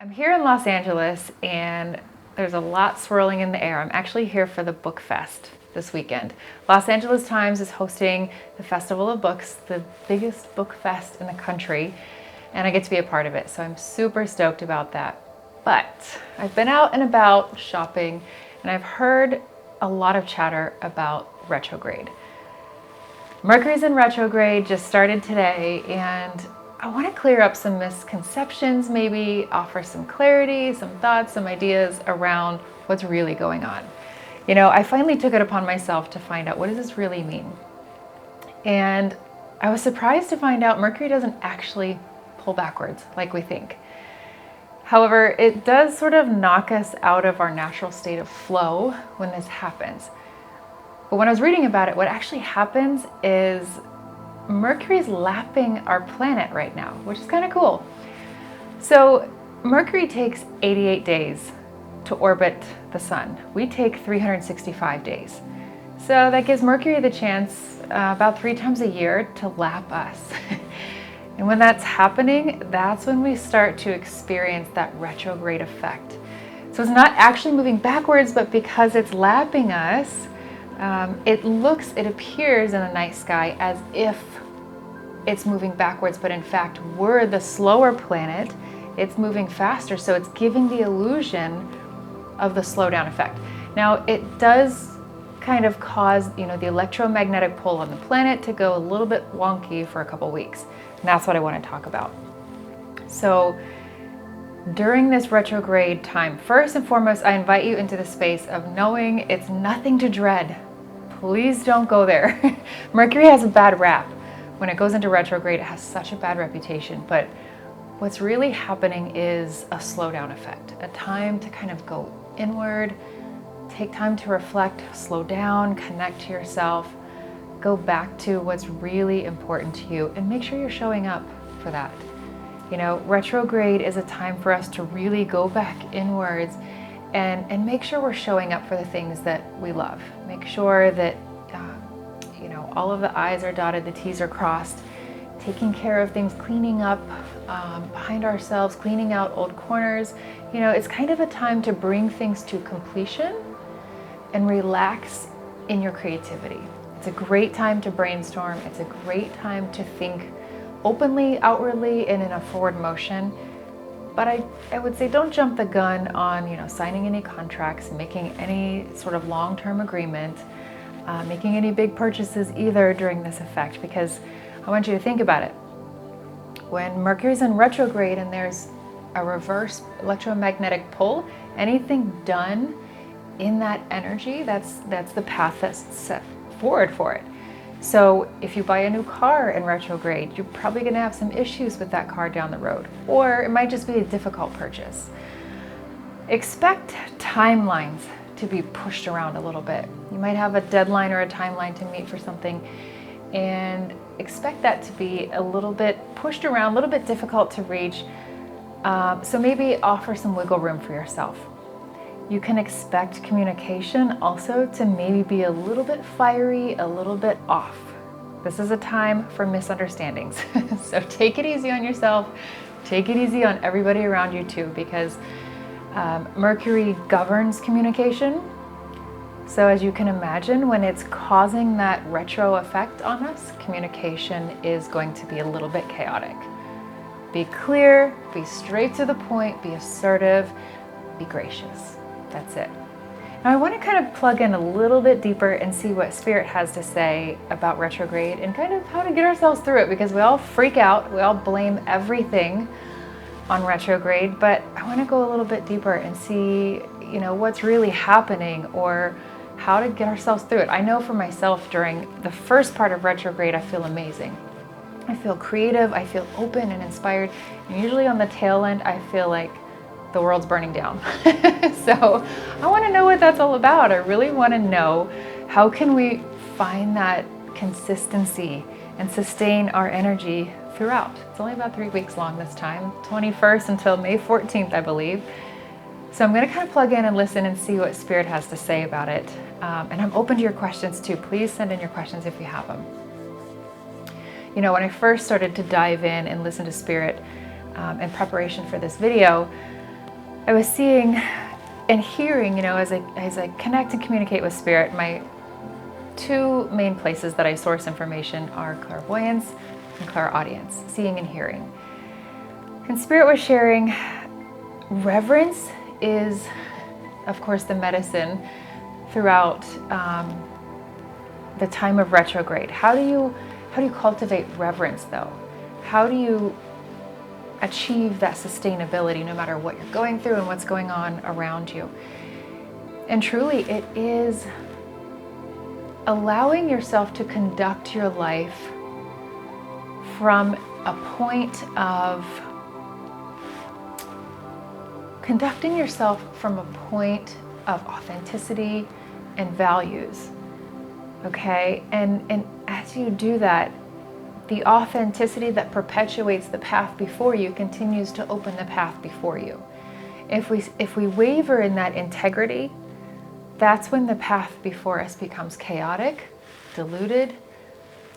I'm here in Los Angeles and there's a lot swirling in the air. I'm actually here for the Book Fest this weekend. Los Angeles Times is hosting the Festival of Books, the biggest book fest in the country, and I get to be a part of it, so I'm super stoked about that. But I've been out and about shopping and I've heard a lot of chatter about retrograde. Mercury's in retrograde, just started today, and I want to clear up some misconceptions, maybe offer some clarity, some thoughts, some ideas around what's really going on. You know, I finally took it upon myself to find out, what does this really mean? And I was surprised to find out Mercury doesn't actually pull backwards like we think. However, it does sort of knock us out of our natural state of flow when this happens. But when I was reading about it, what actually happens is Mercury's lapping our planet right now, which is kind of cool. So Mercury takes 88 days to orbit the sun. We take 365 days. So that gives Mercury the chance about 3 times a year to lap us. And when that's happening, that's when we start to experience that retrograde effect. So it's not actually moving backwards, but because it's lapping us, it appears in the night sky as if it's moving backwards, but in fact, we're the slower planet. It's moving faster, so it's giving the illusion of the slowdown effect. Now, it does kind of cause, the electromagnetic pull on the planet to go a little bit wonky for a couple weeks. And that's what I want to talk about. So during this retrograde time, first and foremost, I invite you into the space of knowing it's nothing to dread. Please don't go there. Mercury has a bad rap. When it goes into retrograde, it has such a bad reputation, but what's really happening is a slowdown effect, a time to kind of go inward, take time to reflect, slow down, connect to yourself, go back to what's really important to you, and make sure you're showing up for that. Retrograde is a time for us to really go back inwards and make sure we're showing up for the things that we love. Make sure that all of the I's are dotted, the T's are crossed, taking care of things, cleaning up behind ourselves, cleaning out old corners. It's kind of a time to bring things to completion and relax in your creativity. It's a great time to brainstorm. It's a great time to think openly, outwardly, and in a forward motion. But I would say don't jump the gun on signing any contracts, making any sort of long-term agreement, making any big purchases either during this effect, because I want you to think about it. When Mercury's in retrograde and there's a reverse electromagnetic pull, anything done in that energy, that's the path that's set forward for it. So if you buy a new car in retrograde, you're probably going to have some issues with that car down the road, or it might just be a difficult purchase. Expect timelines to be pushed around a little bit. You might have a deadline or a timeline to meet for something, and expect that to be a little bit pushed around, a little bit difficult to reach. So maybe offer some wiggle room for yourself. You can expect communication also to maybe be a little bit fiery, a little bit off. This is a time for misunderstandings. So take it easy on yourself. Take it easy on everybody around you too, because Mercury governs communication. So as you can imagine, when it's causing that retro effect on us, communication is going to be a little bit chaotic. Be clear, be straight to the point, be assertive, be gracious. That's it. Now I want to kind of plug in a little bit deeper and see what Spirit has to say about retrograde and kind of how to get ourselves through it, because we all freak out, we all blame everything on retrograde, but I want to go a little bit deeper and see, what's really happening or how to get ourselves through it. I know for myself, during the first part of retrograde, I feel amazing. I feel creative, I feel open and inspired, and usually on the tail end, I feel like the world's burning down. So I want to know what that's all about. I really want to know, how can we find that consistency and sustain our energy throughout? It's only about 3 weeks long this time, 21st until May 14th, I believe. So I'm going to kind of plug in and listen and see what Spirit has to say about it. And I'm open to your questions too. Please send in your questions if you have them. When I first started to dive in and listen to Spirit in preparation for this video, I was seeing and hearing, as I connect and communicate with spirit, my two main places that I source information are clairvoyance and clairaudience, seeing and hearing. And spirit was sharing, reverence is, of course, the medicine throughout the time of retrograde. How do you cultivate reverence though? How do you achieve that sustainability no matter what you're going through and what's going on around you? And truly, it is allowing yourself to conduct your life from a point of authenticity and values. Okay? And as you do that, the authenticity that perpetuates the path before you continues to open the path before you. If we waver in that integrity, that's when the path before us becomes chaotic, diluted,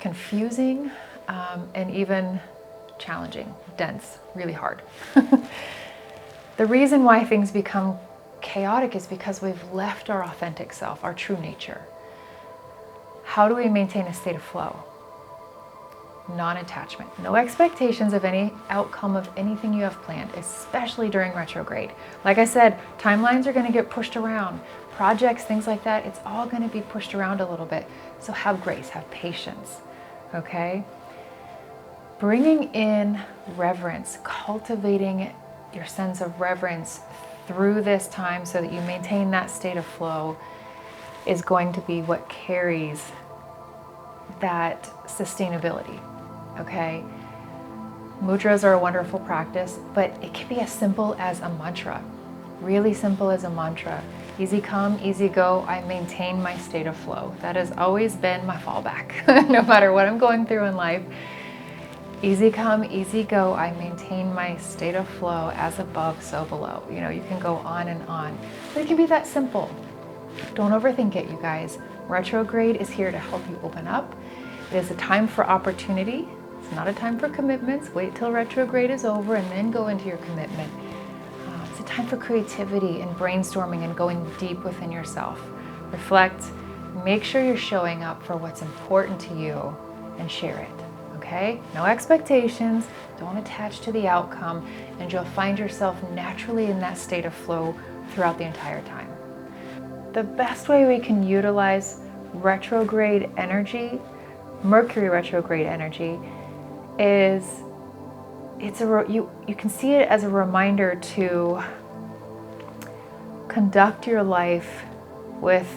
confusing, and even challenging, dense, really hard. The reason why things become chaotic is because we've left our authentic self, our true nature. How do we maintain a state of flow? Non-attachment. No expectations of any outcome of anything you have planned, especially during retrograde. Like I said, timelines are going to get pushed around. Projects, things like that, it's all going to be pushed around a little bit. So have grace, have patience, okay? Bringing in reverence, cultivating your sense of reverence through this time so that you maintain that state of flow is going to be what carries that sustainability, okay? Mudras are a wonderful practice, but it can be as simple as a mantra, really simple as a mantra. Easy come, easy go, I maintain my state of flow. That has always been my fallback, no matter what I'm going through in life. Easy come, easy go, I maintain my state of flow, as above, so below. You can go on and on, but it can be that simple. Don't overthink it, you guys. Retrograde is here to help you open up. It is a time for opportunity. It's not a time for commitments. Wait till retrograde is over and then go into your commitment. It's a time for creativity and brainstorming and going deep within yourself. Reflect, make sure you're showing up for what's important to you and share it, okay? No expectations, don't attach to the outcome, and you'll find yourself naturally in that state of flow throughout the entire time. The best way we can utilize retrograde energy, Mercury retrograde energy, is you can see it as a reminder to conduct your life with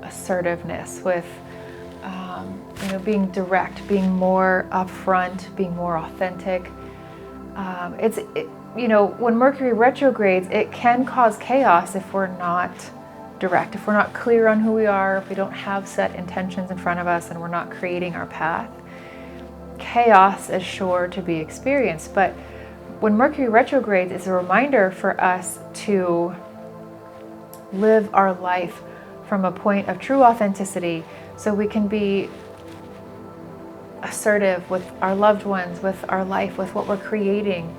assertiveness, with being direct, being more upfront, being more authentic. When Mercury retrogrades, it can cause chaos if we're not direct, if we're not clear on who we are, if we don't have set intentions in front of us and we're not creating our path. Chaos is sure to be experienced, but when Mercury retrogrades, it's a reminder for us to live our life from a point of true authenticity so we can be assertive with our loved ones, with our life, with what we're creating.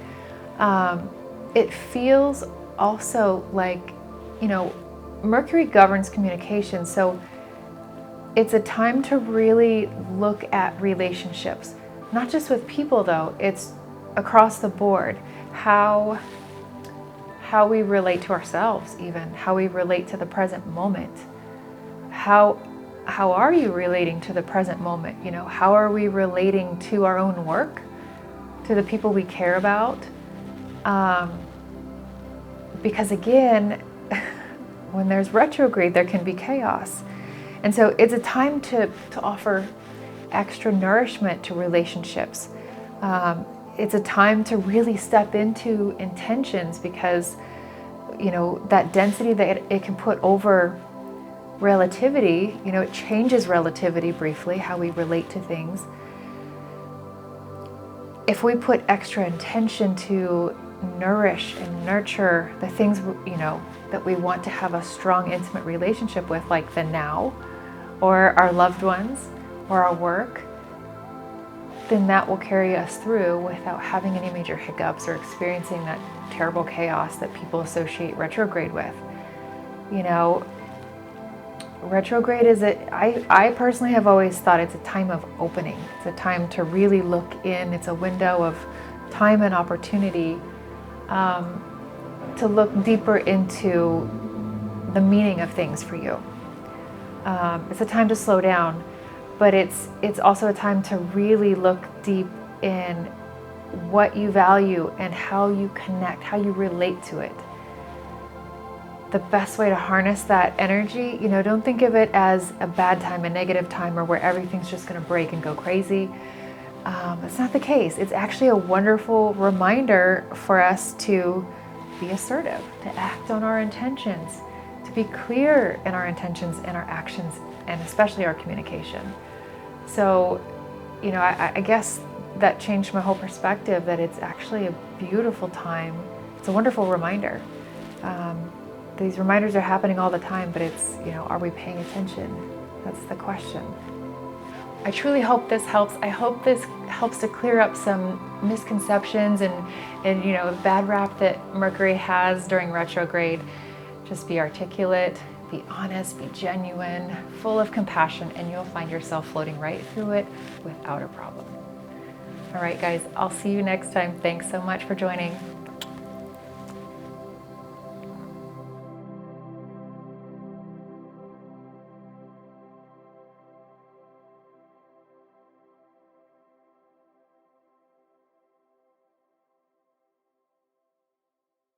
It feels also like, Mercury governs communication, so it's a time to really look at relationships. Not just with people though, it's across the board. How we relate to ourselves even, how we relate to the present moment. How are you relating to the present moment? How are we relating to our own work, to the people we care about? Because again, when there's retrograde, there can be chaos. And so it's a time to offer extra nourishment to relationships. It's a time to really step into intentions because, that density that it can put over relativity, it changes relativity briefly, how we relate to things. If we put extra intention to nourish and nurture the things, that we want to have a strong, intimate relationship with, like the now, or our loved ones, or our work, then that will carry us through without having any major hiccups or experiencing that terrible chaos that people associate retrograde with. You know, retrograde is I personally have always thought it's a time of opening. It's a time to really look in. It's a window of time and opportunity to look deeper into the meaning of things for you. It's a time to slow down, but it's also a time to really look deep in what you value and how you connect, how you relate to it. The best way to harness that energy, you know, don't think of it as a bad time, a negative time, or where everything's just going to break and go crazy. That's not the case. It's actually a wonderful reminder for us to be assertive, to act on our intentions, to be clear in our intentions and our actions, and especially our communication. So, you know, I guess that changed my whole perspective, that it's actually a beautiful time. It's a wonderful reminder. These reminders are happening all the time, but it's, you know, are we paying attention? That's the question. I truly hope this helps. I hope this helps to clear up some misconceptions and you know, the bad rap that Mercury has during retrograde. Just be articulate, be honest, be genuine, full of compassion, and you'll find yourself floating right through it without a problem. All right, guys, I'll see you next time. Thanks so much for joining.